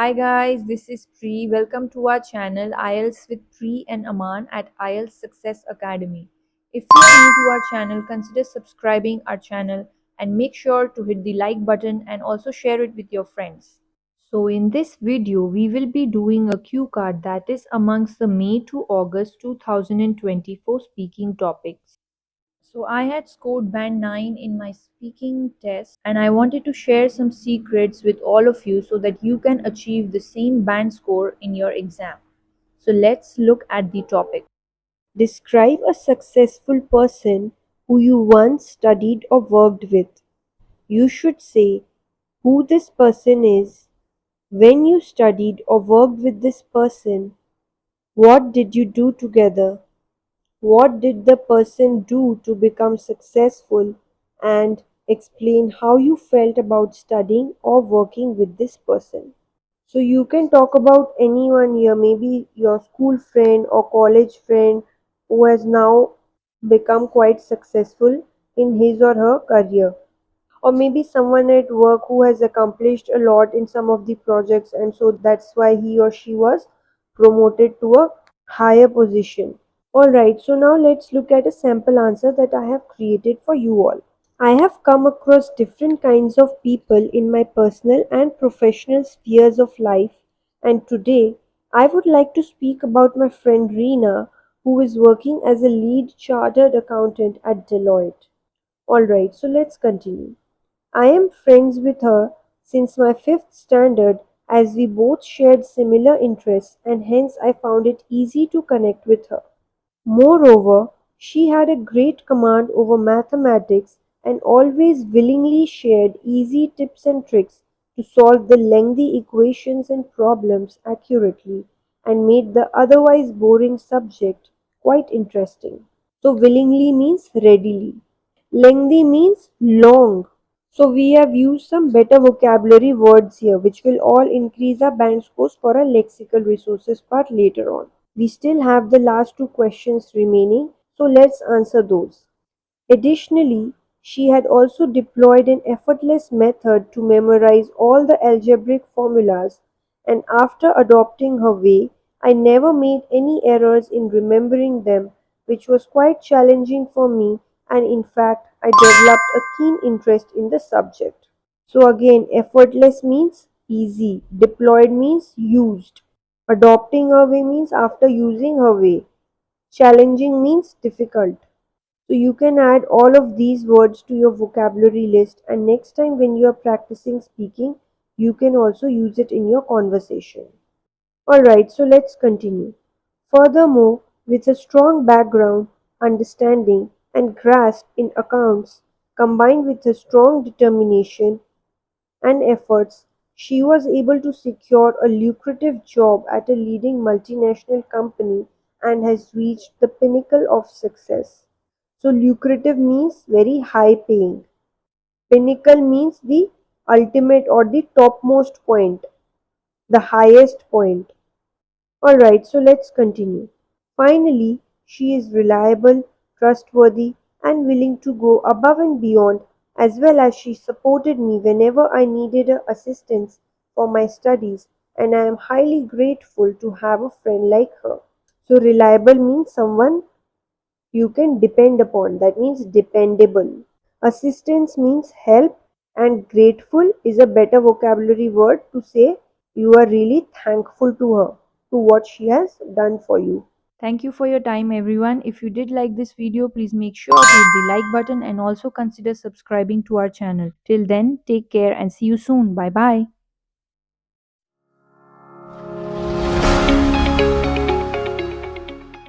Hi guys, this is Pri. Welcome to our channel IELTS with Pri and Aman at IELTS Success Academy. If you're new to our channel, consider subscribing our channel and make sure to hit the like button and also share it with your friends. So in this video, we will be doing a cue card that is amongst the May to August 2024 speaking topics. So I had scored band 9 in my speaking test and I wanted to share some secrets with all of you so that you can achieve the same band score in your exam. So let's look at the topic. Describe a successful person who you once studied or worked with. You should say who this person is, when you studied or worked with this person, what did you do together, what did the person do to become successful, and explain how you felt about studying or working with this person. So you can talk about anyone here, maybe your school friend or college friend who has now become quite successful in his or her career. Or maybe someone at work who has accomplished a lot in some of the projects and so that's why he or she was promoted to a higher position. Alright, so now let's look at a sample answer that I have created for you all. I have come across different kinds of people in my personal and professional spheres of life, and today I would like to speak about my friend Reena, who is working as a lead chartered accountant at Deloitte. Alright, so let's continue. I am friends with her since my fifth standard as we both shared similar interests, and hence I found it easy to connect with her. Moreover, she had a great command over mathematics and always willingly shared easy tips and tricks to solve the lengthy equations and problems accurately and made the otherwise boring subject quite interesting. So, willingly means readily. Lengthy means long. So, we have used some better vocabulary words here, which will all increase our band scores for our lexical resources part later on. We still have the last two questions remaining, so let's answer those. Additionally, she had also deployed an effortless method to memorize all the algebraic formulas, and after adopting her way, I never made any errors in remembering them, which was quite challenging for me, and in fact, I developed a keen interest in the subject. So, again, effortless means easy, deployed means used. Adopting her way means after using her way. Challenging means difficult. So you can add all of these words to your vocabulary list, and next time when you are practicing speaking, you can also use it in your conversation. Alright, so let's continue. Furthermore, with a strong background, understanding, and grasp in accounts, combined with a strong determination and efforts, she was able to secure a lucrative job at a leading multinational company and has reached the pinnacle of success. So, lucrative means very high paying. Pinnacle means the ultimate or the topmost point, the highest point. Alright, so let's continue. Finally, she is reliable, trustworthy, and willing to go above and beyond, as well as she supported me whenever I needed her assistance for my studies, and I am highly grateful to have a friend like her. So, reliable means someone you can depend upon, that means dependable. Assistance means help, and grateful is a better vocabulary word to say you are really thankful to her, to what she has done for you. Thank you for your time everyone. If you did like this video, please make sure to hit the like button and also consider subscribing to our channel. Till then, take care and see you soon. Bye bye.